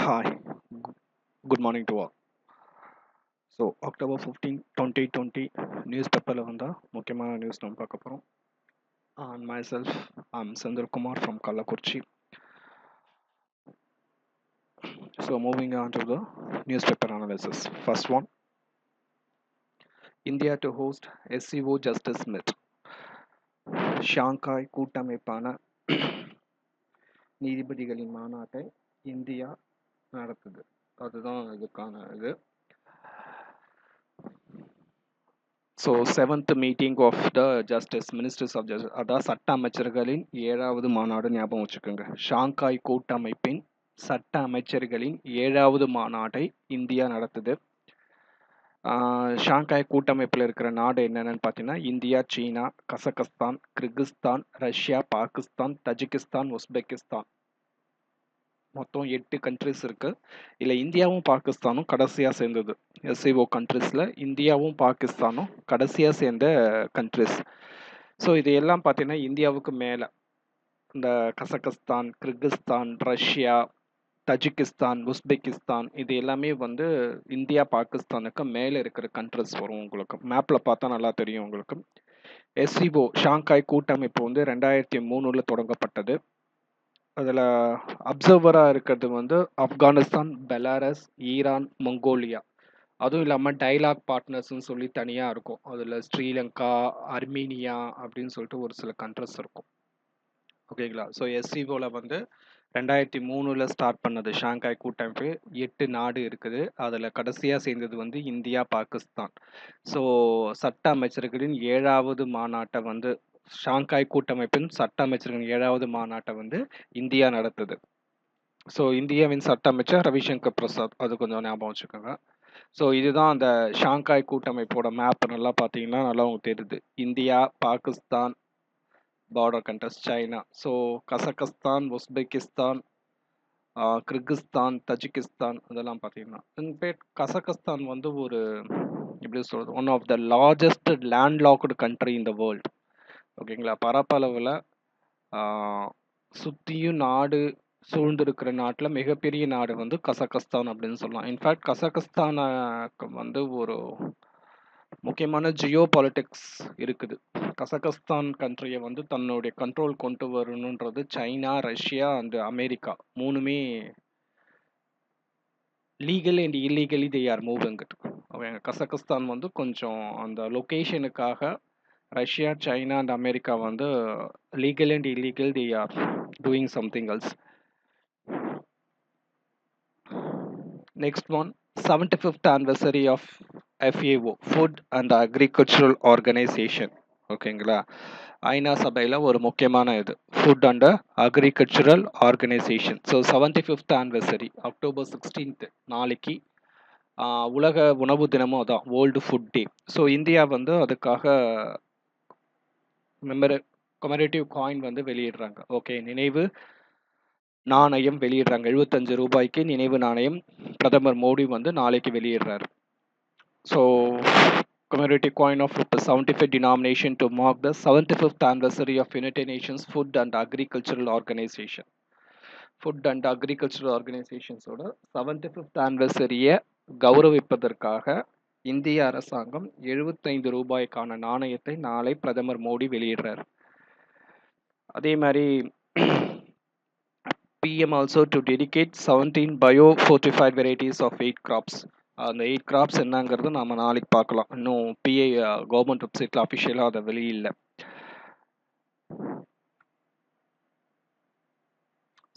Hi, good morning to all. So, October 15, 2020 newspaper வந்த முக்கியமான news நம்ம பார்க்க போகிறோம். And myself, I'm Sandar Kumar from Kalakurchi. So, moving on to the newspaper analysis. First one, India to host SCO Justice Summit. Shanghai கூட்டமைப்பான நீதிபதிகளின் மாநாட்டை India நடத்துது. அதுதான் இதுக்கான இது. So 7th meeting of the justice ministers of justice, அதாவது சட்ட அமைச்சர்களின் 7வது மாநாடு ஞாபகம் வச்சுக்கோங்க. ஷாங்காய் கூட்டமைப்பின் சட்ட அமைச்சர்களின் 7வது மாநாட்டை இந்தியா நடத்துது. ஷாங்காய் கூட்டமைப்பில் இருக்கிற நாடு என்னென்னு பார்த்தீங்கன்னா இந்தியா, சீனா, Kazakhstan, Kyrgyzstan, Russia, Pakistan, Tajikistan, Uzbekistan. மொத்தம் 8 கண்ட்ரிஸ் இருக்கு. இல்லை இந்தியாவும் பாகிஸ்தானும் கடைசியாக சேர்ந்தது. எஸ்சிஓ கண்ட்ரிஸில் இந்தியாவும் பாகிஸ்தானும் கடைசியாக சேர்ந்த கண்ட்ரிஸ். ஸோ இது எல்லாம் பார்த்தீங்கன்னா இந்தியாவுக்கு மேலே இந்த Kazakhstan, Kyrgyzstan, Russia, Tajikistan, Uzbekistan இது எல்லாமே வந்து இந்தியா பாகிஸ்தானுக்கு மேலே இருக்கிற கண்ட்ரிஸ் வரும். உங்களுக்கு மேப்பில் பார்த்தா நல்லா தெரியும் உங்களுக்கு. எஸ்சிஓ ஷாங்காய் கூட்டமைப்பு வந்து 2003 தொடங்கப்பட்டது. அதில் அப்சர்வராக இருக்கிறது வந்து ஆப்கானிஸ்தான், பெலாரஸ், ஈரான், மங்கோலியா. அதுவும் இல்லாமல் டைலாக் பார்ட்னர்ஸ்ன்னு சொல்லி தனியாக இருக்கும். அதில் ஸ்ரீலங்கா, அர்மீனியா அப்படின்னு சொல்லிட்டு ஒரு சில கண்ட்ரிஸ் இருக்கும். ஓகேங்களா? ஸோ எஸ்சிஓவில் வந்து 2003 ஸ்டார்ட் பண்ணது ஷாங்காய் கூட்டமைப்பு. 8 நாடு இருக்குது. அதில் கடைசியாக சேர்ந்தது வந்து இந்தியா, பாகிஸ்தான். ஸோ சட்ட அமைச்சர்களின் 7வது மாநாட்டை வந்து ஷாங்காய் கூட்டமைப்பின் சட்ட அமைச்சர்களின் 7வது மாநாட்டை வந்து இந்தியா நடத்துது. ஸோ இந்தியாவின் சட்ட அமைச்சர் ரவிசங்கர் பிரசாத், அது கொஞ்சம் ஞாபகம் வச்சுக்கோங்க. ஸோ இதுதான் அந்த ஷாங்காய் கூட்டமைப்போட மேப். நல்லா பார்த்தீங்கன்னா நல்லா உங்களுக்கு தெரியுது. India, Pakistan, border countries, China. So Kazakhstan, Uzbekistan, Kyrgyzstan, Tajikistan இதெல்லாம் பார்த்தீங்கன்னா இன்ஃபேக்ட் கசகஸ்தான் வந்து ஒரு எப்படி சொல்கிறது, one of the largest landlocked country in the world. ஓகேங்களா? பரப்பளவில் சுற்றியும் நாடு சூழ்ந்திருக்கிற நாட்டில் மிகப்பெரிய நாடு வந்து கசகஸ்தான் அப்படின்னு சொல்லலாம். இன்ஃபேக்ட் கசகஸ்தானுக்கு வந்து ஒரு முக்கியமான ஜியோ பாலிட்டிக்ஸ் இருக்குது. கசகஸ்தான் கண்ட்ரியை வந்து தன்னுடைய கண்ட்ரோல் கொண்டு வரணுன்றது சைனா, ரஷ்யா அண்ட் அமெரிக்கா மூணுமே legal and illegally they are moving it. Kazakhstan வந்து கொஞ்சம் அந்த லொக்கேஷனுக்காக ரஷ்யா, சைனா அண்ட் அமெரிக்கா வந்து legal and illegal they are doing something else. Next one, 75th anniversary of FAO, Food and Agricultural Organization. ஓகேங்களா? ஐநா சபையில் ஒரு முக்கியமான இது food and agricultural organisation. So 75th anniversary October 16th நாளைக்கு உலக உணவு தினமும் அதான் வேர்ல்டு ஃபுட் டே. ஸோ இந்தியா வந்து அதுக்காக கமெமரேட்டிவ் காயின் வந்து வெளியிடுறாங்க. ஓகே, நினைவு நாணயம் வெளியிடுறாங்க. 75 ரூபாய்க்கு நினைவு நாணயம் பிரதமர் மோடி வந்து நாளைக்கு வெளியிடுறாரு. So commemorative coin of ₹75 denomination to mark the 75th anniversary of United Nations Food and Agricultural Organization. Food and Agricultural Organizationஸோட 75th anniversary-யை கௌரவிப்பதற்காக இந்திய அரசாங்கம் 75 ரூபாய்க்கான நாணயத்தை நாளை பிரதமர் மோடி வெளியிடுறார். அதே மாதிரி PM also to dedicate 17 bio-fortified varieties of 8 crops. அந்த 8 கிராப்ஸ் என்னங்கிறது நம்ம நாளைக்கு பார்க்கலாம். இன்னும் பிஏ கவர்மெண்ட் வெப்சைட்டில் அஃபிஷியலாக அதை வெளியில்லை.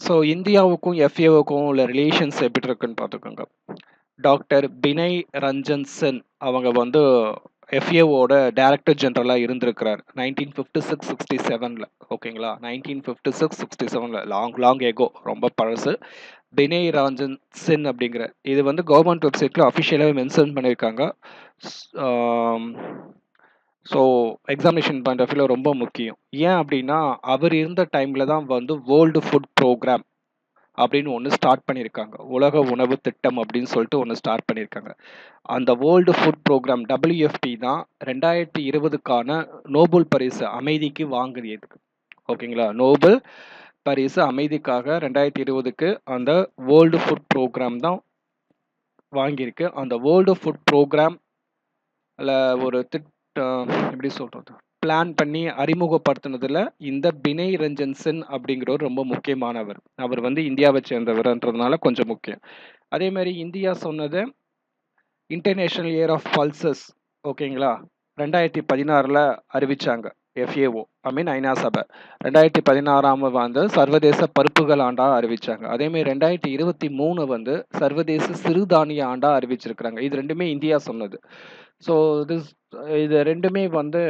ஸோ இந்தியாவுக்கும் FAOவுக்கும் உள்ள ரிலேஷன்ஸ் எப்படி இருக்குன்னு பார்த்துக்கோங்க. டாக்டர் பினய் ரஞ்சன் சென் அவங்க வந்து FAOவோட டைரக்டர் ஜெனரலாக இருந்திருக்கிறார் 1956-67. ஓகேங்களா? 1956-67 லாங் எகோ, ரொம்ப பழசு. பினய் ரஞ்சன் சென் அப்படிங்கிற இது வந்து கவர்மெண்ட் வெப்சைட்டில் அஃபிஷியலாகவே மென்ஷன் பண்ணியிருக்காங்க. ஸோ எக்ஸாமினேஷன் பாயிண்ட் ஆஃப் வியூவில் ரொம்ப முக்கியம். ஏன் அப்படின்னா அவர் இருந்த டைமில் தான் வந்து வேர்ல்டு ஃபுட் ப்ரோக்ராம் அப்படின்னு ஒன்று ஸ்டார்ட் பண்ணியிருக்காங்க. உலக உணவு திட்டம் அப்படின்னு சொல்லிட்டு ஒன்று ஸ்டார்ட் பண்ணியிருக்காங்க. அந்த வேர்ல்டு ஃபுட் ப்ரோக்ராம் WFP தான் 2020க்கான நோபல் பரிசு அமைதிக்கு வாங்கியதுக்கு. ஓகேங்களா? நோபல் பரிசு அமைதிக்காக 2020க்கு அந்த வேர்ல்டு ஃபுட் ப்ரோக்ராம் தான் வாங்கியிருக்கு. அந்த வேர்ல்டு ஃபுட் ப்ரோக்ராம்ல ஒரு எப்படி சொல்றது, பிளான் பண்ணி அறிமுகப்படுத்தினதுல இந்த பினய் ரஞ்சன் சென் அப்படிங்கிறவர் ரொம்ப முக்கியமானவர். அவர் வந்து இந்தியாவை சேர்ந்தவர்ன்றதுனால கொஞ்சம் முக்கியம். அதே மாதிரி இந்தியா சொன்னது இன்டர்நேஷனல் இயர் ஆஃப் பல்சஸ், ஓகேங்களா, 2016ல் அறிவிச்சாங்க. FAO ஐநா சபை 2016 வந்து சர்வதேச பருப்புகள் ஆண்டா அறிவிச்சாங்க. அதேமாதிரி 2023 வந்து சர்வதேச சிறுதானிய ஆண்டா அறிவிச்சிருக்கிறாங்க. இது ரெண்டுமே இந்தியா சொன்னது. ஸோ இது ரெண்டுமே வந்து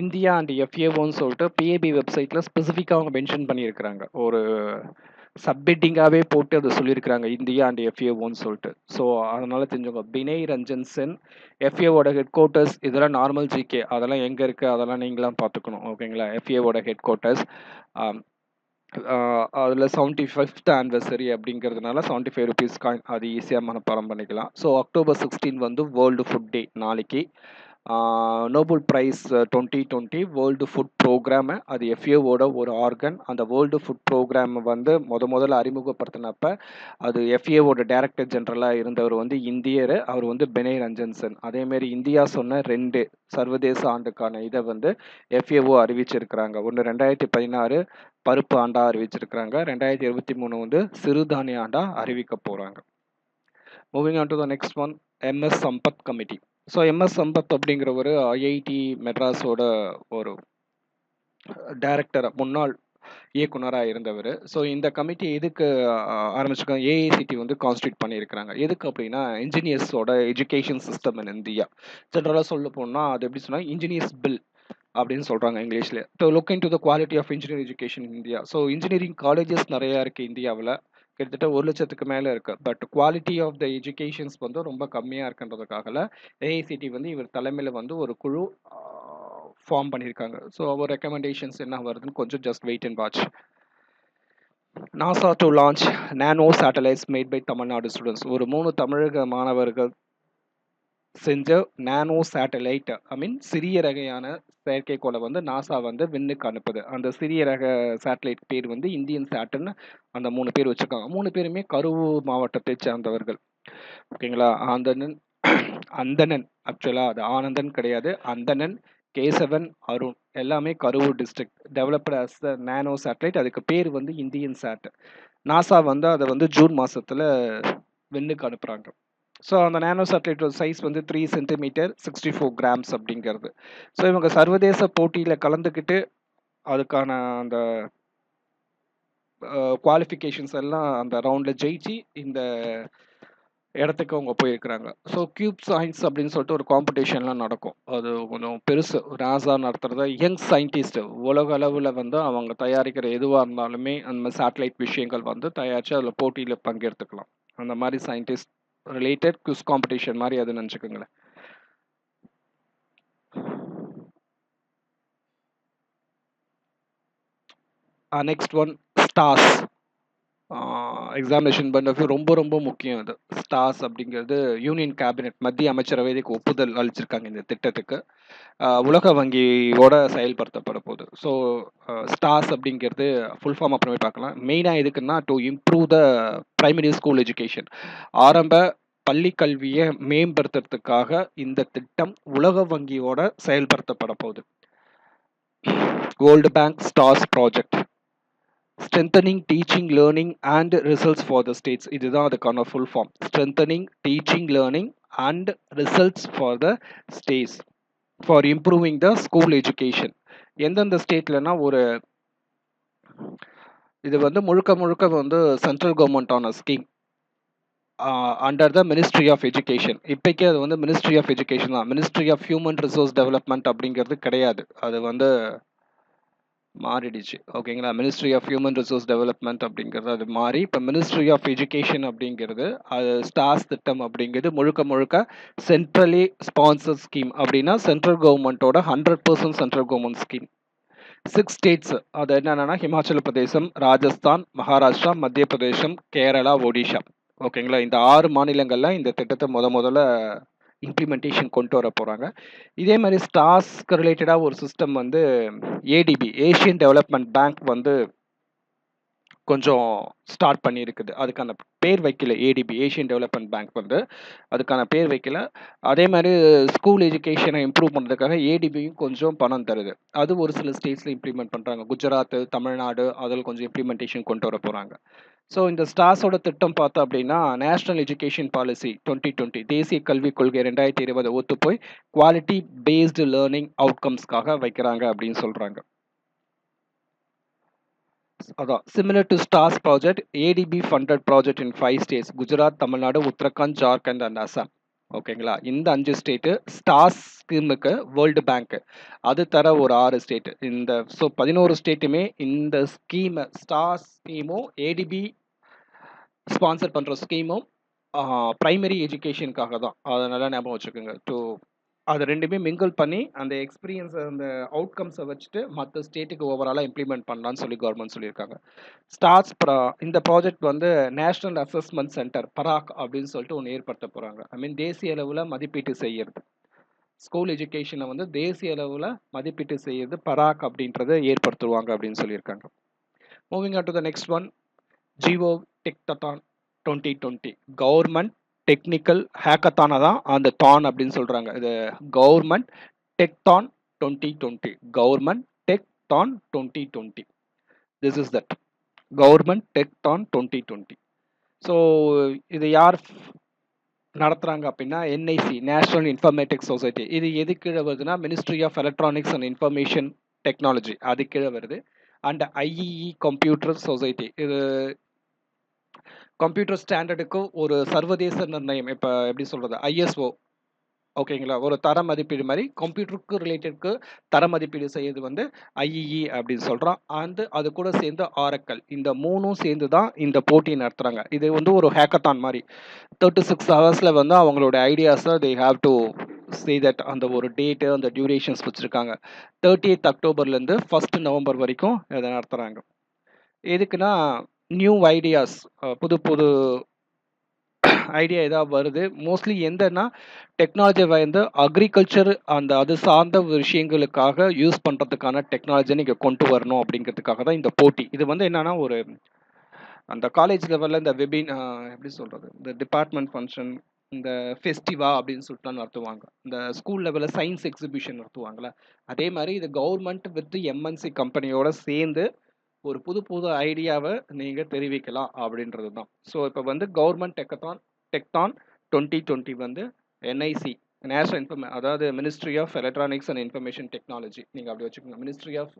இந்தியா அண்ட் FAOன்னு சொல்லிட்டு PAB வெப்சைட்டில் ஸ்பெசிஃபிக்காக அவங்க மென்ஷன் பண்ணியிருக்கிறாங்க. ஒரு சப்மிட்டிங்காகவே போட்டு அதை சொல்லியிருக்கிறாங்க, இந்தியா அண்ட் FAOன்னு சொல்லிட்டு. ஸோ அதனால் தெரிஞ்சவங்க பினய் ரஞ்சன் சென், FAOட ஹெட் குவார்ட்டர்ஸ், இதெல்லாம் நார்மல் GK, அதெல்லாம் எங்கே இருக்குது அதெல்லாம் நீங்களாம் பார்த்துக்கணும், ஓகேங்களா. FAOட ஹெட் குவார்ட்டர்ஸ் அதில் 75th ஆனிவர்சரி அப்படிங்கிறதுனால 75 rupees காயின், அது ஈஸியாக மனப்பாடம் பண்ணிக்கலாம். ஸோ October 16 வந்து வேர்ல்டு ஃபுட் டே நாளைக்கு. Nobel prize 2020 world food programme, அது FAOட ஒரு ஆர்கன். அந்த வேர்ல்டு ஃபுட் ப்ரோக்ராம் வந்து முதல்ல அறிமுகப்படுத்தினப்ப அது FAOட டைரக்டர் ஜெனரலாக இருந்தவர் வந்து இந்தியர், அவர் வந்து பினய் ரஞ்சன் சென். அதேமாரி இந்தியா சொன்ன 2 சர்வதேச ஆண்டுக்கான இதை வந்து FAO அறிவிச்சிருக்கிறாங்க. ஒன்று 2016 பருப்பு ஆண்டா அறிவிச்சிருக்கிறாங்க, 2023 வந்து சிறுதானிய ஆண்டா அறிவிக்க போகிறாங்க. Moving on to the next one, MS Sampath committee. So MS Sampath அப்படிங்கிற ஒரு IIT மெட்ராஸோட ஒரு டைரக்டர், முன்னாள் இயக்குனராக இருந்தவர். ஸோ இந்த கமிட்டி எதுக்கு ஆரம்பிச்சிருக்காங்க, AICT வந்து கான்ஸ்டியூட் பண்ணியிருக்கிறாங்க. எதுக்கு அப்படின்னா இன்ஜினியர்ஸோட எஜுகேஷன் சிஸ்டம் இன் இந்தியா. ஜென்ரலாக சொல்ல போனால் அது எப்படி சொன்னால் இன்ஜினியர்ஸ் பில் அப்படின்னு சொல்கிறாங்க இங்கிலீஷில். To look into the quality of engineering education in India. So engineering colleges நிறையா இருக்குது இந்தியாவில், கிட்டத்தட்ட 1 லட்சத்துக்கு மேலே இருக்குது. But quality of the educations வந்து ரொம்ப கம்மியாக இருக்குன்றதுக்காக AICT வந்து இவர் தலைமையில் வந்து ஒரு குழு ஃபார்ம் பண்ணியிருக்காங்க. ஸோ அவர் ரெக்கமெண்டேஷன்ஸ் என்ன வருதுன்னு கொஞ்சம் just wait and watch. NASA to launch nano satellites made by Tamil Nadu students. ஒரு 3 தமிழக மாணவர்கள் செஞ்ச நானோ சேட்டலைட், சிறிய ரகையான செயற்கைக்கோளை வந்து நாசா வந்து விண்ணுக்கு அனுப்புது. அந்த சிறிய ரக சேட்டலைட் பேர் வந்து இந்தியன் சேட்டுன்னு அந்த 3 பேர் வச்சுருக்காங்க. 3 பேருமே கரூர் மாவட்டத்தை சேர்ந்தவர்கள், ஓகேங்களா. அந்தணன், ஆக்சுவலாக அது ஆனந்தன் கிடையாது, அந்தணன், கேசவன், அருண், எல்லாமே கரூர் டிஸ்ட்ரிக்ட். டெவலப்டு அஸ் த நானோ சேட்டலைட். அதுக்கு பேர் வந்து இந்தியன் சேட். நாசா வந்து அதை வந்து ஜூன் மாதத்தில் விண்ணுக்கு அனுப்புகிறாங்க. ஸோ அந்த நானோ சேட்டலைட்டோட சைஸ் வந்து 3 சென்டிமீட்டர் 64 கிராம்ஸ் அப்படிங்கிறது. ஸோ இவங்க சர்வதேச போட்டியில் கலந்துக்கிட்டு அதுக்கான அந்த குவாலிஃபிகேஷன்ஸ் எல்லாம் அந்த ரவுண்டில் ஜெயிச்சு இந்த இடத்துக்கு அவங்க போயிருக்கிறாங்க. ஸோ கியூப் சயின்ஸ் அப்படின்னு சொல்லிட்டு ஒரு காம்படிஷன்லாம் நடக்கும். அது கொஞ்சம் பெருசு. நாசா நடத்துகிறத யங் சயின்டிஸ்ட் உலக அளவில் வந்து அவங்க தயாரிக்கிற எதுவாக இருந்தாலுமே அந்த மாதிரி சேட்டலைட் விஷயங்கள் வந்து தயாரித்து அதில் போட்டியில் பங்கெடுத்துக்கலாம். அந்த மாதிரி சயின்டிஸ்ட் ரிலேட்டட் குவிஸ் காம்படிஷன் மாதிரி அது நினச்சிக்கோங்களேன். Next one, STARS. எக்ஸாமினேஷன் பண்ண ரொம்ப ரொம்ப முக்கியம். அது ஸ்டார்ஸ் அப்படிங்கிறது யூனியன் கேபினெட், மத்திய அமைச்சரவை இதுக்கு ஒப்புதல் அளிச்சிருக்காங்க இந்த திட்டத்துக்கு. உலக வங்கியோட செயல்படுத்தப்பட போகுது. ஸோ ஸ்டார்ஸ் அப்படிங்கிறது ஃபுல் ஃபார்ம் அப்புறமே பார்க்கலாம். மெயினாக எதுக்குன்னா to improve the primary school education, ஆரம்ப பள்ளி கல்வியை மேம்படுத்துறதுக்காக இந்த திட்டம் உலக வங்கியோட செயல்படுத்தப்பட போகுது. World Bank STARS project, strengthening teaching learning and results for the states. இதுதான் அதுக்கான full form. Strengthening teaching learning and results for the states for improving the school education. எந்தெந்த ஸ்டேட்லனா ஒரு இது வந்து முழுக்க வந்து சென்ட்ரல் கவர்மெண்டான scheme under the ministry of education. இப்போக்கே அது வந்து மினிஸ்ட்ரி ஆஃப் எஜுகேஷன் தான், ministry of human resource development அப்படிங்கிறது கிடையாது. அது வந்து மாறிடுச்சு, ஓகேங்களா. Ministry of human resource development அப்படிங்கிறது அது மாறி இப்போ மினிஸ்ட்ரி ஆஃப் எஜுகேஷன் அப்படிங்கிறது. அது ஸ்டார்ஸ் திட்டம் அப்படிங்கிறது முழுக்க சென்ட்ரலி ஸ்பான்சர் ஸ்கீம். அப்படின்னா சென்ட்ரல் கவர்மெண்ட்டோட 100% சென்ட்ரல் கவர்மெண்ட் ஸ்கீம். 6 ஸ்டேட்ஸ், அது என்னென்னா ஹிமாச்சல பிரதேசம், ராஜஸ்தான், மகாராஷ்டிரா, மத்திய பிரதேசம், கேரளா, ஒடிஷா, ஓகேங்களா. இந்த 6 மாநிலங்களில் இந்த திட்டத்தை முதல்ல இம்ப்ளிமெண்டேஷன் கொண்டு வர போகிறாங்க. இதே மாதிரி ஸ்டார்ஸ்க்கு ரிலேட்டடாக ஒரு சிஸ்டம் வந்து ஏடிபி ஏஷியன் டெவலப்மெண்ட் பேங்க் வந்து கொஞ்சம் ஸ்டார்ட் பண்ணியிருக்குது. அதுக்கான பேர் வைக்கல. ஏடிபி ஏஷியன் டெவலப்மெண்ட் பேங்க் வந்து அதுக்கான பேர் வைக்கல. அதே மாதிரி ஸ்கூல் எஜுகேஷனை இம்ப்ரூவ் பண்ணுறதுக்காக ஏடிபியும் கொஞ்சம் பணம் தருது. அது ஒரு சில ஸ்டேட்ஸில் இம்ப்ளிமெண்ட் பண்ணுறாங்க. குஜராத், தமிழ்நாடு அதில் கொஞ்சம் இம்ப்ளிமெண்டேஷன் கொண்டு வர போகிறாங்க. ஸோ இந்த ஸ்டார்ஸோட திட்டம் பார்த்தோம் அப்படின்னா நேஷனல் எஜுகேஷன் பாலிசி 2020 தேசிய கல்விக் கொள்கை 2020 ஒத்து போய் குவாலிட்டி பேஸ்டு லேர்னிங் அவுட்கம்ஸ்க்காக வைக்கிறாங்க அப்படின்னு சொல்கிறாங்க. அதான் similar to stars project ATP funded project in 5 states Gujarat, Tamil Nadu, Uttarakhand, Jharkhand and Assam. ஓகேங்களா? இந்த 5 ஸ்டேட்டு ஸ்டார்ஸ் ஸ்கீமுக்கு வேர்ல்டு பேங்க் அது தர ஒரு 6 ஸ்டேட். இந்த 11 ஸ்டேட்டுமே இந்த ஸ்கீம் ஸ்டார்ஸ் ஸ்கீமும் ஏடிபி ஸ்பான்சர் பண்ணுற ஸ்கீமும் ப்ரைமரி எஜுகேஷனுக்காக தான். அதை நல்லா ஞாபகம் வச்சுக்கோங்க. அது ரெண்டுமே மிங்கிள் பண்ணி அந்த எக்ஸ்பீரியன்ஸ் அந்த அவுட்கம்ஸை வச்சுட்டு மற்ற ஸ்டேட்டுக்கு ஓவராலாக இம்ப்ளிமெண்ட் பண்ணலான்னு சொல்லி கவர்மெண்ட் சொல்லியிருக்காங்க. இந்த ப்ராஜெக்ட் வந்து நேஷனல் அசஸ்மெண்ட் சென்டர் பராக் அப்படின்னு சொல்லிட்டு ஒன்று ஏற்படுத்த போகிறாங்க. ஐ மீன் தேசிய அளவில் மதிப்பீட்டு செய்யறது. ஸ்கூல் எஜுகேஷனை வந்து தேசிய அளவில் மதிப்பீட்டு செய்யறது பராக் அப்படின்றத ஏற்படுத்துவாங்க அப்படின்னு சொல்லியிருக்காங்க. Moving on to the next one, GO techthon 2020 government technical ஹேக்கத்தானை தான் அந்த தான் அப்படின்னு சொல்கிறாங்க. இது government டெக்டான் 2020 government டெக்டான் 2020 this is that government டெக்டான் 2020. So இது யார் நடத்துகிறாங்க அப்படின்னா என்ஐசி நேஷனல் இன்ஃபர்மேட்டிக்ஸ் சொசைட்டி. இது எது கீழே வருதுன்னா ministry of electronics and information technology அது கீழே வருது. அண்ட் ஐஇஇ கம்ப்யூட்டர் சொசைட்டி இது கம்ப்யூட்டர் ஸ்டாண்டர்டுக்கு ஒரு சர்வதேச நிர்ணயம். இப்போ எப்படி சொல்கிறது, ஐஎஸ்ஓ. ஓகேங்களா? ஒரு தர மதிப்பீடு மாதிரி கம்ப்யூட்டருக்கு ரிலேட்டடுக்கு தர மதிப்பீடு செய்யறது வந்து ஐஇஇ அப்படின்னு சொல்கிறோம். அது கூட சேர்ந்து ஆரக்கல். இந்த மூணும் சேர்ந்து தான் இந்த போட்டியை நடத்துகிறாங்க. இது வந்து ஒரு ஹேக்கத்தான் மாதிரி 36 ஹவர்ஸில் வந்து அவங்களோட ஐடியாஸை they have to say that அந்த ஒரு டேட்டு அந்த டியூரேஷன்ஸ் வச்சுருக்காங்க. 30th அக்டோபர்லேருந்து 1st நவம்பர் வரைக்கும் இதை நடத்துகிறாங்க. எதுக்குன்னா நியூ ஐடியாஸ், புது புது ஐடியா ஏதாவது வருது. மோஸ்ட்லி எந்தன்னா டெக்னாலஜி வந்து அக்ரிகல்ச்சர் அது சார்ந்த விஷயங்களுக்காக யூஸ் பண்ணுறதுக்கான டெக்னாலஜியை நீங்கள் கொண்டு வரணும் அப்படிங்கிறதுக்காக தான் இந்த போட்டி. இது வந்து என்னன்னா ஒரு அந்த காலேஜ் லெவலில் இந்த எப்படி சொல்கிறது, இந்த டிபார்ட்மெண்ட் ஃபங்க்ஷன், இந்த ஃபெஸ்டிவா அப்படின்னு சொல்லிட்டு நடத்துவாங்க. இந்த ஸ்கூல் லெவலில் சயின்ஸ் எக்ஸிபிஷன் நடத்துவாங்கள்ல, அதே மாதிரி இது கவர்மெண்ட் வித் எம்என்சி கம்பெனியோட சேர்ந்து ஒரு புது புது ஐடியாவை நீங்கள் தெரிவிக்கலாம் அப்படின்றது தான். ஸோ இப்போ வந்து கவர்மெண்ட் டெக்டான் 2020 வந்து என்ஐசி நேஷனல் அதாவது ministry of electronics and information technology, நீங்கள் அப்படி வச்சுக்கோங்க. Ministry of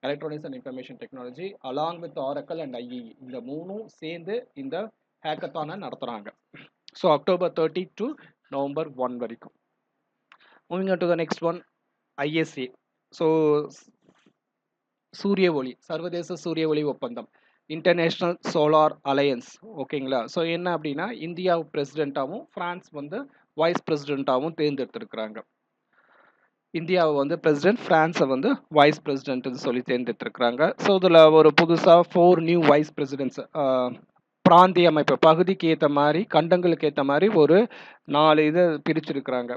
electronics and information technology along with Oracle and IEEE இந்த மூணும் சேர்ந்து இந்த ஹேக்கத்தானை நடத்துகிறாங்க. ஸோ அக்டோபர் 30 to November 1 வரைக்கும். Moving on to the next one, ISA. So சூரிய ஒளி சர்வதேச சூரிய ஒளி ஒப்பந்தம், இன்டர்நேஷ்னல் சோலார் அலையன்ஸ். ஓகேங்களா? ஸோ என்ன அப்படின்னா இந்தியா பிரசிடெண்ட்டாகவும் ஃப்ரான்ஸ் வந்து வைஸ் பிரசிடெண்ட்டாகவும் தேர்ந்தெடுத்திருக்கிறாங்க. இந்தியாவை வந்து பிரசிடென்ட், ஃப்ரான்ஸை வந்து வைஸ் பிரசிடென்ட்னு சொல்லி தேர்ந்தெடுத்திருக்கிறாங்க. ஸோ இதில் ஒரு புதுசாக 4 நியூ வைஸ் பிரசிடென்ட்ஸ், பிராந்திய அமைப்பு பகுதிக்கு ஏற்ற மாதிரி கண்டங்களுக்கு ஏற்ற மாதிரி ஒரு 4 இதை பிரிச்சிருக்கிறாங்க.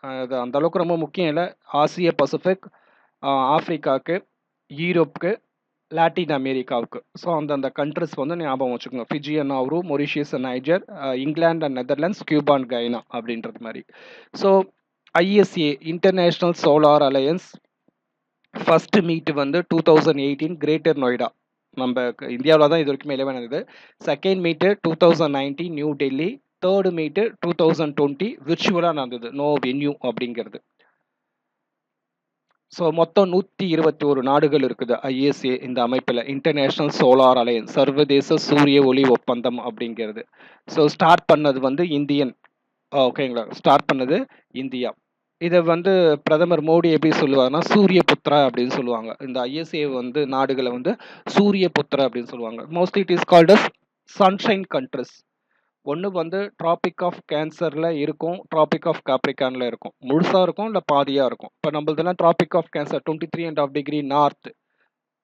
அது அந்த அளவுக்கு ரொம்ப முக்கியம் இல்லை. ஆசிய பசிபிக், ஆப்பிரிக்காவுக்கு, யூரோப்புக்கு, லாட்டின் அமெரிக்காவுக்கு. ஸோ அந்தந்த கண்ட்ரிஸ் வந்து ஞாபகம் வச்சுக்கோங்க. Fiji and Nauru, Mauritius and Niger, இங்கிலாந்து and Netherlands, Cuba and Guyana அப்படின்றது மாதிரி. So ISA international solar alliance first meet வந்து 2018 கிரேட்டர் நொய்டா, நம்ம இந்தியாவில் தான் இது வரைக்கும் எலெவன் நடந்தது. செகண்ட் மீட்டு 2019 நியூ டெல்லி, தேர்டு மீட்டு 2020 விர்ச்சுவலாக நடந்தது, நோ வென்யூ அப்படிங்கிறது. ஸோ மொத்தம் 121 நாடுகள் இருக்குது ஐஎஸ்ஏ இந்த அமைப்பில், இன்டர்நேஷ்னல் சோலார் அலையன்ஸ் சர்வதேச சூரிய ஒளி ஒப்பந்தம் அப்படிங்கிறது. ஸோ ஸ்டார்ட் பண்ணது வந்து இந்தியன். ஓகேங்களா? ஸ்டார்ட் பண்ணது இந்தியா. இதை வந்து பிரதமர் மோடி எப்படி சொல்லுவாருன்னா சூரிய புத்ரா அப்படின்னு சொல்லுவாங்க. இந்த ஐஎஸ்ஏ வந்து நாடுகளை வந்து சூரிய புத்ரா அப்படின்னு சொல்லுவாங்க. Mostly it is called as sunshine countries. ஒன்று வந்து ட்ராபிக் ஆஃப் கேன்சரில் இருக்கும், ட்ராபிக் ஆஃப் கேப்ரிகானில் இருக்கும். முழுசாக இருக்கும் இல்லை பாதியாக இருக்கும். இப்போ நம்மளதெல்லாம் Tropic of Cancer 23.5 degree north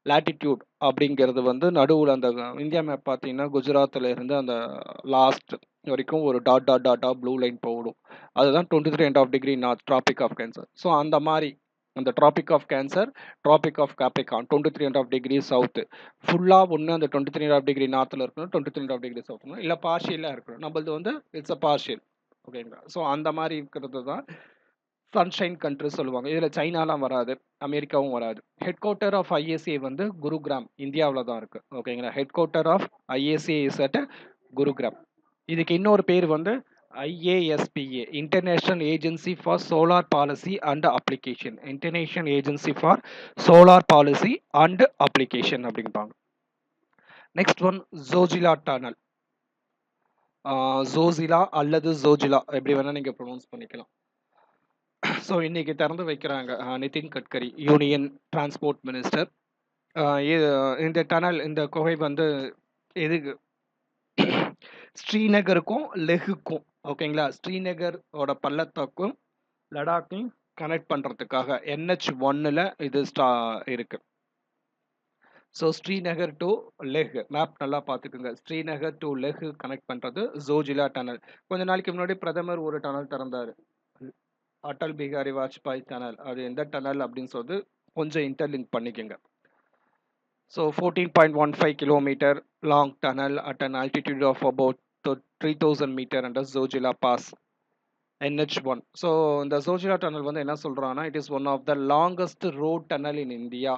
latitude அப்படிங்கிறது வந்து நடுவில் அந்த இந்தியா மேப் பார்த்தீங்கன்னா குஜராத்தில் இருந்து அந்த லாஸ்ட் வரைக்கும் ஒரு ப்ளூ லைன் போடும். அதுதான் 23.5 north tropic of cancer. So அந்த மாதிரி அந்த tropic of cancer, tropic of Capricorn 23.5 south ஃபுல்லாக ஒன்று அந்த 23.5 நார்த்தில் இருக்கணும், 23.5 சவுத் இருக்கணும், இல்லை பார்ஷியலாக இருக்கணும். நம்மளது வந்து இட்ஸ் அ பார்ஷியல். ஓகேங்களா? ஸோ அந்த மாதிரி இருக்கிறது தான் சன்ஷைன் கண்ட்ரி சொல்லுவாங்க. இதில் சைனாலாம் வராது, அமெரிக்காவும் வராது. ஹெட் குவார்ட்டர் ஆஃப் ஐஎஸ்ஏ வந்து குருகிராம், இந்தியாவில் தான் இருக்குது. ஓகேங்களா? Headquarter of ISA is at Gurugram. இதுக்கு இன்னொரு பேர் வந்து IASPA, international agency for solar policy and application. International agency for solar policy and application அப்படிம்பாங்க. Next one Zojila tunnel. Zojila அல்லது ஜோஜிலா எப்படி வேணால் நீங்கள் ப்ரொனவுன்ஸ் பண்ணிக்கலாம். ஸோ இன்னைக்கு திறந்து வைக்கிறாங்க Nitin Gadkari, union transport minister. இந்த டனல், இந்த குகை வந்து எதுக்கு? ஸ்ரீநகருக்கும் லெஹுக்கும், ஓகேங்களா, ஸ்ரீநகரோட பள்ளத்தாக்கும் லடாக்கையும் கனெக்ட் பண்ணுறதுக்காக NH1ல் இது இருக்கு. ஸோ ஸ்ரீநகர் டு லெஹ், மேப் நல்லா பார்த்துக்குங்க. ஸ்ரீநகர் டு லெஹ் கனெக்ட் பண்ணுறது ஜோஜிலா டனல். கொஞ்ச நாளைக்கு முன்னாடி பிரதமர் ஒரு டனல் திறந்தார், அடல் பிகாரி வாஜ்பாய் டனல். அது எந்த டனல் அப்படின்னு சொல்லிட்டு கொஞ்சம் இன்டர்லிங்க் பண்ணிக்கோங்க. So 14.15 kilometer long tunnel at an altitude of about 3000 meter under Zojila Pass, NH1. So the Zojila tunnel வந்து என்ன சொல்றாங்கன்னா, it is one of the longest road tunnel in India,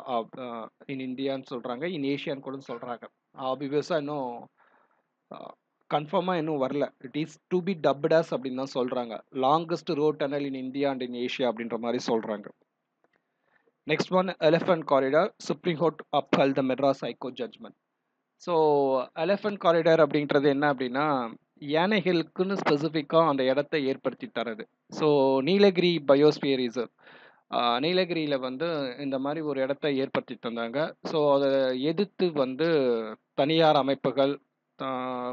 in India சொல்றாங்க, in Asia கூட சொல்றாங்க. ஆப்வியஸா இன்னும் கன்ஃபார்மாக இன்னும் வரல. இட் இஸ் டு பி டப்ட் அஸ் அப்படின்னு தான் சொல்றாங்க. Longest road tunnel in India and in Asia அப்படின்ற மாதிரி சொல்றாங்க. Next one, Elephant Corridor. Supreme Court upheld the Madras High Court judgment. So elephant corridor அப்படின்றது என்ன அப்படின்னா, யானைகளுக்குன்னு ஸ்பெசிஃபிக்காக அந்த இடத்த ஏற்படுத்தி தரது. ஸோ நீலகிரி பயோஸ்பியர் ரிசர்வ், நீலகிரியில் வந்து இந்த மாதிரி ஒரு இடத்த ஏற்படுத்தி தந்தாங்க. ஸோ அதை எதிர்த்து வந்து தனியார் அமைப்புகள்,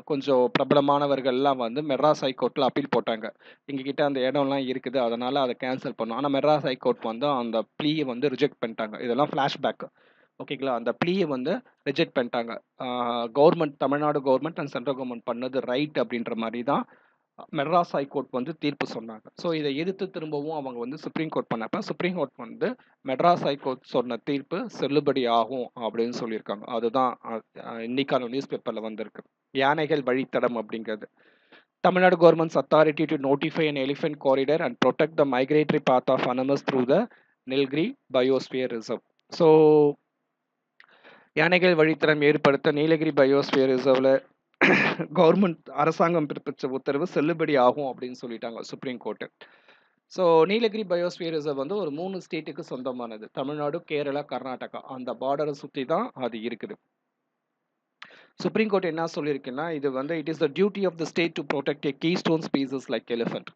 கொஞ்சம் பிரபலமானவர்கள்லாம் வந்து மெட்ராஸ் ஹைகோர்ட்டில் அப்பீல் போட்டாங்க. எங்ககிட்ட அந்த இடம்லாம் இருக்குது, அதனால் அதை கேன்சல் பண்ணோம். ஆனால் மெட்ராஸ் ஹைகோர்ட் வந்து அந்த ப்ளீயை வந்து ரிஜெக்ட் பண்ணிட்டாங்க. இதெல்லாம் ஃப்ளாஷ்பேக், ஓகேங்களா? அந்த ப்ளீயை வந்து ரிஜெக்ட் பண்ணிட்டாங்க. Government, Tamil Nadu government and central government பண்ணது ரைட் அப்படின்ற மாதிரி தான் மெட்ராஸ் ஹைகோர்ட் வந்து தீர்ப்பு சொன்னாங்க. ஸோ இதை எதிர்த்து திரும்பவும் அவங்க வந்து சுப்ரீம் கோர்ட் பண்ணப்ப சுப்ரீம் கோர்ட் வந்து மெட்ராஸ் ஹைகோர்ட் சொன்ன தீர்ப்பு செல்லுபடி ஆகும் அப்படின்னு சொல்லியிருக்காங்க. அதுதான் இன்னைக்கான நியூஸ் பேப்பரில் வந்திருக்கு. யானைகள் வழித்தடம் அப்படிங்கிறது. Tamil government's authority to notify an elephant corridor and protect the migratory path of animals through the Nilgiri Biosphere Reserve. So யானைகள் வழித்தடம் ஏற்படுத்த நீலகிரி பயோஸ்பியர் ரிசர்வ்ல கவர்மெண்ட் அரசாங்கம் பிறப்பிச்ச உத்தரவு செல்லுபடி ஆகும் அப்படின்னு சொல்லிட்டாங்க supreme court. So Nilgiri biosphere reserve வந்து ஒரு 3 ஸ்டேட்டுக்கு சொந்தமானது. தமிழ்நாடு, கேரளா, கர்நாடகா, அந்த பார்டரை சுற்றி தான் அது இருக்குது. சுப்ரீம் கோர்ட் என்ன சொல்லியிருக்குன்னா, இது வந்து it is the duty of the state to protect a keystone species like elephant.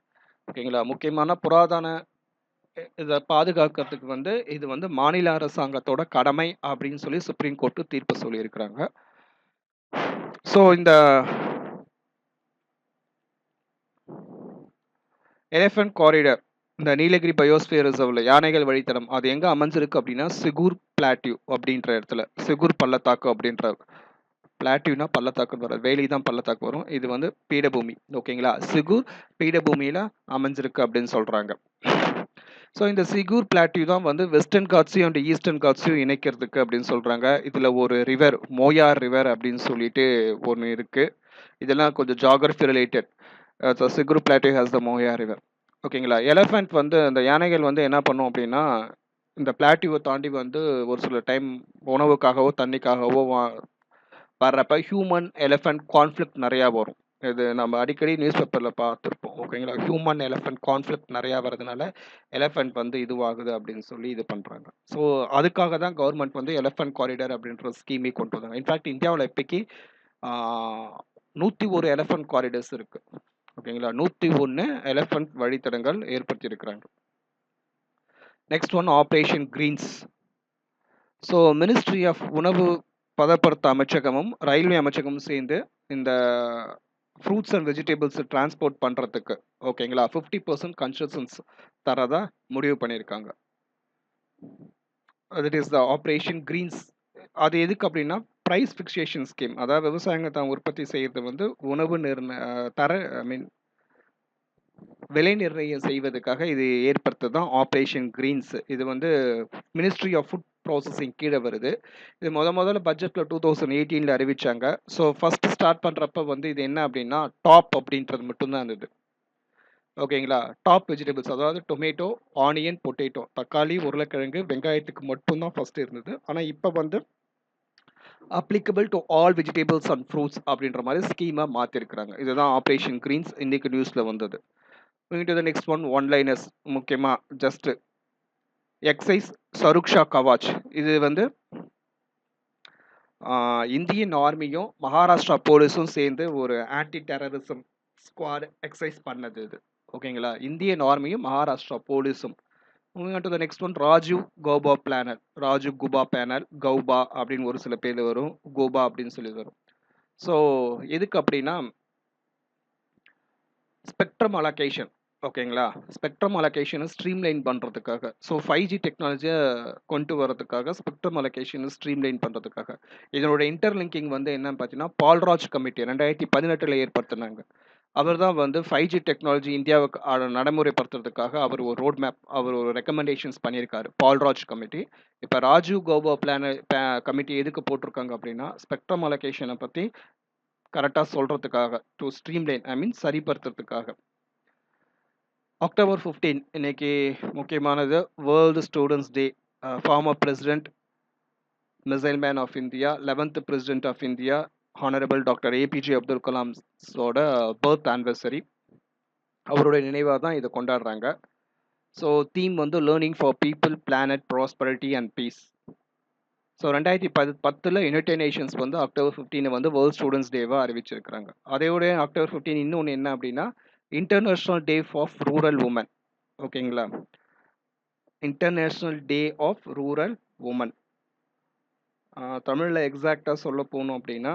ஓகேங்களா? முக்கியமான புராதன இதை பாதுகாக்கிறதுக்கு வந்து இது வந்து மாநில அரசாங்கத்தோட கடமை அப்படின்னு சொல்லி சுப்ரீம் கோர்ட்டு தீர்ப்பு சொல்லியிருக்கிறாங்க. ஸோ இந்த எலிஃபென்ட் காரிடர், இந்த நீலகிரி பயோஸ்பியர் ரிசர்வ்ல யானைகள் வழித்தடம், அது எங்கே அமைஞ்சிருக்கு அப்படின்னா சிகூர் பிளாட்டியூ அப்படின்ற இடத்துல, சிகூர் பள்ளத்தாக்கு அப்படின்ற, பிளாட்டியூனா பள்ளத்தாக்குன்னு வரும், வேலி தான் பள்ளத்தாக்கு வரும். இது வந்து பீடபூமி, ஓகேங்களா? சிகூர் பீடபூமியில் அமைஞ்சிருக்கு அப்படின்னு சொல்கிறாங்க. ஸோ இந்த சிகூர் பிளாட்டியூ தான் வந்து வெஸ்டர்ன் காட்ஸையும் அண்ட் ஈஸ்டர்ன் காட்ஸையும் இணைக்கிறதுக்கு அப்படின்னு சொல்கிறாங்க. இதில் ஒரு ரிவர், மோயார் ரிவர் அப்படின்னு சொல்லிட்டு ஒன்று இருக்குது. இதெல்லாம் கொஞ்சம் geography related. Sigur plateau has the Moyar river, ஓகேங்களா? எலிஃபென்ட் வந்து அந்த யானைகள் வந்து என்ன பண்ணும் அப்படின்னா, இந்த பிளாட்டியூவை தாண்டி வந்து ஒரு சில டைம் உணவுக்காகவோ தண்ணிக்காகவோ வர்றப்ப ஹியூமன் எலிஃபென்ட் கான்ஃப்ளிக்ட் நிறையா வரும். இது நம்ம அடிக்கடி நியூஸ் பேப்பரில் பார்த்துருப்போம், ஓகேங்களா? ஹியூமன் எலிஃபென்ட் கான்ஃப்ளிக்ட் நிறையா வரதுனால எலிஃபென்ட் வந்து இதுவாகுது அப்படின்னு சொல்லி இது பண்ணுறாங்க. ஸோ அதுக்காக தான் கவர்மெண்ட் வந்து எலிஃபென்ட் காரிடர் அப்படின்ற ஸ்கீமே கொண்டு வந்தாங்க. இன்ஃபேக்ட் இந்தியாவில் இப்போக்கி 101 எலிஃபென்ட் காரிடர்ஸ் இருக்குது, ஓகேங்களா? 101 எலிஃபென்ட் வழித்தடங்கள் ஏற்படுத்தி இருக்கிறாங்க. Next one, operation greens. So ministry of உணவு பதப்படுத்த அமைச்சகமும் ரயில்வே அமைச்சகமும் சேர்ந்து இந்த ஃப்ரூட்ஸ் அண்ட் வெஜிடபிள்ஸ் டிரான்ஸ்போர்ட் பண்ணுறதுக்கு, ஓகேங்களா, 50% கன்செஷன்ஸ் தரதா முடிவு பண்ணியிருக்காங்க. That is the operation greens. அது எதுக்கு அப்படின்னா, பிரைஸ் ஃபிக்சேஷன் ஸ்கீம், அதாவது விவசாயிங்க தான் உற்பத்தி செய்யறது வந்து உணவு தர ஐ மீன் விலை நிர்ணயம் செய்வதற்காக இது ஏற்படுத்தது தான் ஆப்ரேஷன் கிரீன்ஸ். இது வந்து மினிஸ்ட்ரி ஆஃப் ஃபுட் ப்ராசஸிங் கீழே வருது. இது முதல்ல பட்ஜெட்ல 2018ல அறிவிச்சாங்க. ஸோ ஃபர்ஸ்ட் ஸ்டார்ட் பண்றப்ப வந்து இது என்ன அப்படின்னா டாப் அப்படின்றது மட்டும்தான் இருந்தது. ஓகேங்களா? டாப் வெஜிடபிள்ஸ், அதாவது டொமேட்டோ, ஆனியன், பொட்டேட்டோ, தக்காளி, உருளைக்கிழங்கு, வெங்காயத்துக்கு மட்டும்தான் ஃபர்ஸ்ட் இருந்தது. ஆனா இப்போ வந்து applicable to all vegetables and fruits அப்படின்ற மாதிரி ஸ்கீமை மாற்றிருக்கிறாங்க. இதுதான் ஆப்ரேஷன் கிரீன்ஸ் இன்னைக்கு நியூஸ்ல வந்தது. Moving to the next one, one-liners. முக்கியமா ஜஸ்ட் எக்ஸைஸ் சருக்ஷா கவாச். இது வந்து இந்தியன் ஆர்மியும் மகாராஷ்டிரா போலீஸும் சேர்ந்து ஒரு ஆன்டி டெரரிசம் ஸ்குவாட் எக்ஸைஸ் பண்ணது இது. ஓகேங்களா? இந்தியன் ஆர்மியும் மகாராஷ்டிரா போலீஸும். Moving on to the next one, Rajiv Gauba planar. Rajiv Quba panel, Gauba அப்படின்னு ஒரு சில பேர் வரும், கோபா அப்படின்னு சொல்லி வரும். ஸோ எதுக்கு அப்படின்னா ஸ்பெக்ட்ரம் அலோகேஷன். ஓகேங்களா? ஸ்பெக்ட்ரம் அலோகேஷனை ஸ்ட்ரீம்லைன் பண்ணுறதுக்காக, ஸோ 5G டெக்னாலஜியை கொண்டு வரதுக்காக ஸ்பெக்ட்ரம் அலோகேஷனை ஸ்ட்ரீம்லைன் பண்ணுறதுக்காக இதனோட இன்டர்லிங்கிங் வந்து என்னன்னு பார்த்தீங்கன்னா பால்ராஜ் கமிட்டி 2018 ஏற்படுத்தினாங்க. அவர் தான் வந்து 5G டெக்னாலஜி இந்தியாவுக்கு நடைமுறைப்படுத்துறதுக்காக அவர் ஒரு ரோட் மேப், அவர் ஒரு ரெக்கமெண்டேஷன்ஸ் பண்ணியிருக்காரு, பால்ராஜ் கமிட்டி. இப்போ ராஜீவ் கௌபா கமிட்டி எதுக்கு போட்டிருக்காங்க அப்படின்னா ஸ்பெக்ட்ரம் அலோகேஷனை பற்றி கரெக்டாக சொல்கிறதுக்காக, டு ஸ்ட்ரீம்லைன் ஐ மீன் சரிப்படுத்துறதுக்காக. அக்டோபர் 15 இன்னைக்கு முக்கியமானது world students day. Former president, missile man of India, 11th president of India honourable doctor APJ Abdul கலாம்ஸோட பர்த் ஆனிவர்சரி. அவருடைய நினைவாக தான் இதை கொண்டாடுறாங்க. ஸோ தீம் வந்து learning for people, planet, prosperity and peace. So 2010 United Nations வந்து அக்டோபர் 15 வந்து world students டேவாக அறிவிச்சிருக்கிறாங்க. அதோட அக்டோபர் 15 இன்னொன்று என்ன அப்படின்னா international day of rural women. ஓகேங்களா? International day of rural women. தமிழில் எக்ஸாக்டாக சொல்ல போகணும் அப்படின்னா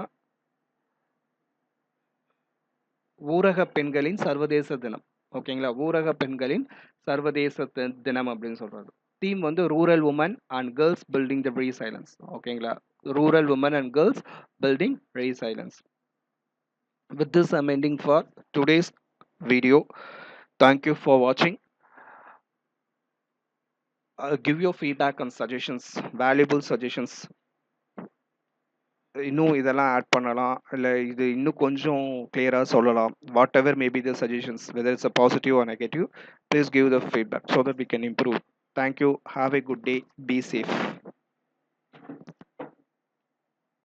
ஊரக பெண்களின் சர்வதேச தினம். ஓகேங்களா? ஊரக பெண்களின் சர்வதேச தினம் அப்படின்னு சொல்கிறது. தீம் வந்து rural women and girls building the resilience. ஓகேங்களா? Rural women and girls building resilience. With this, I'm ending for today's video. Thank you for watching. Give your feedback and suggestions, valuable suggestions. இன்னும் இதெல்லாம் add பண்ணலாம், இல்லை இது இன்னும் கொஞ்சம் கிளியராக சொல்லலாம். Whatever maybe the suggestions, whether it's a positive or negative, please give the feedback so that we can improve. Thank you. Have a good day. Be safe.